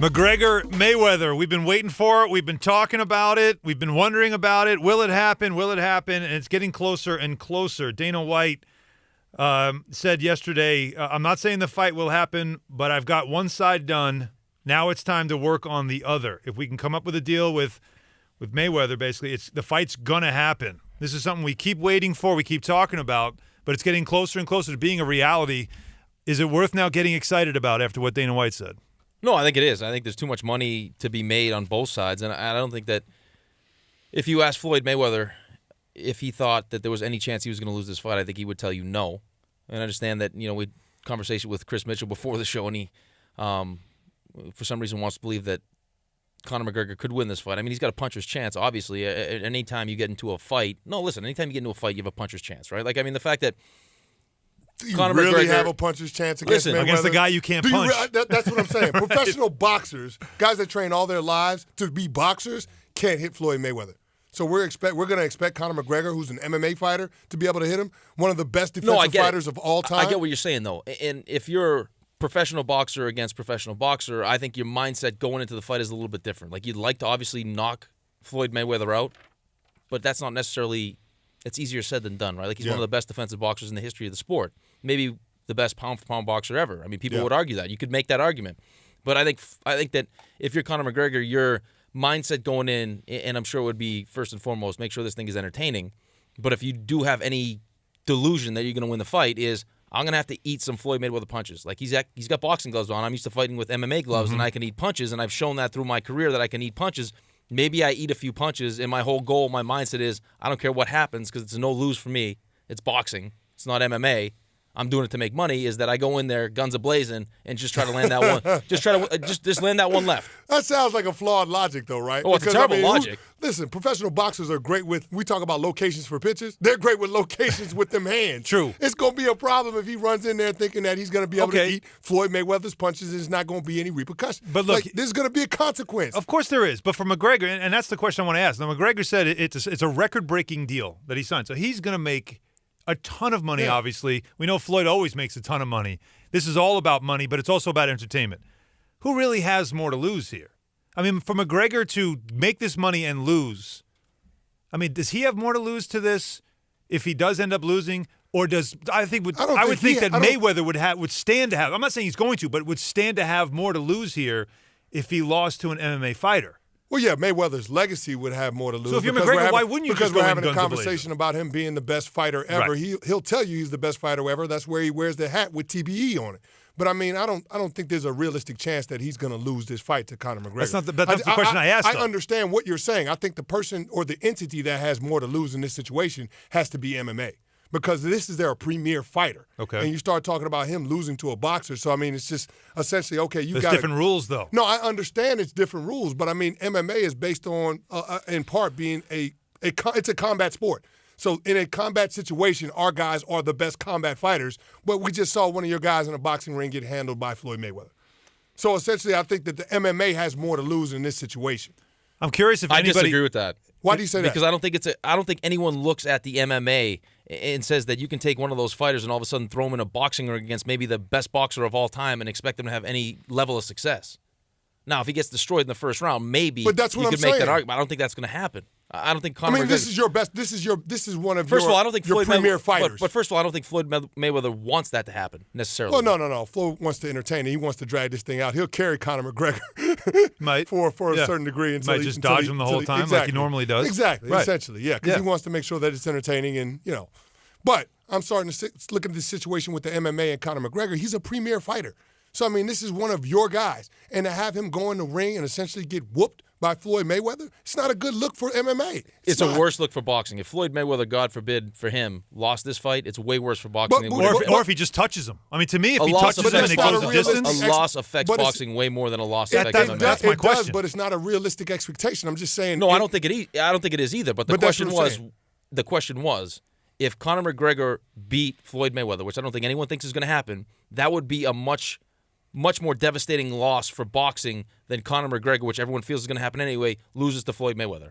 McGregor, Mayweather, we've been waiting for it. We've been talking about it. We've been wondering about it. Will it happen? Will it happen? And it's getting closer and closer. Dana White said yesterday, I'm not saying the fight will happen, but I've got one side done. Now it's time to work on the other. If we can come up with a deal with Mayweather, basically, the fight's going to happen. This is something we keep waiting for, we keep talking about, but it's getting closer and closer to being a reality. Is it worth now getting excited about after what Dana White said? No, I think it is. I think there's too much money to be made on both sides, and I don't think that if you asked Floyd Mayweather if he thought that there was any chance he was going to lose this fight, I think he would tell you no. And I understand that, we had a conversation with Chris Mitchell before the show, and he, for some reason, wants to believe that Conor McGregor could win this fight. I mean, he's got a puncher's chance, obviously. Anytime you get into a fight, anytime you get into a fight, you have a puncher's chance, right? The fact that you Conor really McGregor have a puncher's chance against Mayweather? Against the guy you can't punch. That's what I'm saying. Professional boxers, guys that train all their lives to be boxers, can't hit Floyd Mayweather. So we're going to expect Conor McGregor, who's an MMA fighter, to be able to hit him. One of the best defensive fighters of all time. I get what you're saying, though. And if you're professional boxer against professional boxer, I think your mindset going into the fight is a little bit different. You'd like to obviously knock Floyd Mayweather out, but that's not necessarily – it's easier said than done, right? He's one of the best defensive boxers in the history of the sport. Maybe the best pound-for-pound boxer ever. I mean, people would argue that. You could make that argument. But I think that if you're Conor McGregor, your mindset going in, and I'm sure it would be first and foremost, make sure this thing is entertaining. But if you do have any delusion that you're going to win the fight, is I'm going to have to eat some Floyd Mayweather punches. He's got boxing gloves on. I'm used to fighting with MMA gloves, and I can eat punches, and I've shown that through my career that I can eat punches. Maybe I eat a few punches, and my whole goal, my mindset is, I don't care what happens because it's a no-lose for me. It's boxing. It's not MMA. I'm doing it to make money, is that I go in there guns a-blazing and just try to land that one. just land that one left. That sounds like a flawed logic, though, right? Oh, it's a terrible logic. Listen, professional boxers are great we talk about locations for pitches. They're great with locations with them hands. True. It's going to be a problem if he runs in there thinking that he's going to be able to eat Floyd Mayweather's punches and there's not going to be any repercussions. But look, there's going to be a consequence. Of course there is. But for McGregor, and that's the question I want to ask. Now, McGregor said it's a record-breaking deal that he signed. So he's going to make a ton of money, obviously. We know Floyd always makes a ton of money. This is all about money, but it's also about entertainment. Who really has more to lose here? I mean, for McGregor to make this money and lose, I mean, does he have more to lose to this if he does end up losing? Or I would think that Mayweather would stand to have, I'm not saying he's going to, but would stand to have more to lose here if he lost to an MMA fighter. Well, yeah, Mayweather's legacy would have more to lose. So if you're McGregor, why wouldn't you just go in guns a-blazing? Because we're having a conversation about him being the best fighter ever. Right. He'll tell you he's the best fighter ever. That's where he wears the hat with TBE on it. But I mean, I don't think there's a realistic chance that he's going to lose this fight to Conor McGregor. That's the question I asked. I understand what you're saying. I think the person or the entity that has more to lose in this situation has to be MMA. Because this is their premier fighter. Okay. And you start talking about him losing to a boxer. So, I mean, it's just essentially, okay, There's different rules, though. No, I understand it's different rules. But, I mean, MMA is based on, in part, being it's a combat sport. So, in a combat situation, our guys are the best combat fighters. But we just saw one of your guys in a boxing ring get handled by Floyd Mayweather. So, essentially, I think that the MMA has more to lose in this situation. I'm curious if I disagree with that. Why do you say that? Because I don't think anyone looks at the MMA and says that you can take one of those fighters and all of a sudden throw him in a boxing ring against maybe the best boxer of all time and expect him to have any level of success. Now, if he gets destroyed in the first round, maybe you could make that argument. I don't think that's going to happen. I don't think Conor. I mean, this is your best. This is one of first of all, I don't think your premier fighters. But first of all, I don't think Floyd Mayweather wants that to happen necessarily. Well, no. Floyd wants to entertain. He wants to drag this thing out. He'll carry Conor McGregor for a certain degree. Might just dodge him the whole time like he normally does. Exactly, essentially, yeah. Because he wants to make sure that it's entertaining and, But I'm starting to look at this situation with the MMA and Conor McGregor. He's a premier fighter. So, I mean, this is one of your guys. And to have him go in the ring and essentially get whooped by Floyd Mayweather, it's not a good look for MMA. It's a worse look for boxing. If Floyd Mayweather, God forbid, for him, lost this fight, it's way worse for boxing. Or if he just touches him. I mean, to me, if he touches him and it goes the distance. A loss affects boxing way more than a loss affects MMA. That's my question. It does, but it's not a realistic expectation. I'm just saying. No, I don't think it is either. But the question was, if Conor McGregor beat Floyd Mayweather, which I don't think anyone thinks is going to happen, that would be a much more devastating loss for boxing than Conor McGregor, which everyone feels is going to happen anyway, loses to Floyd Mayweather.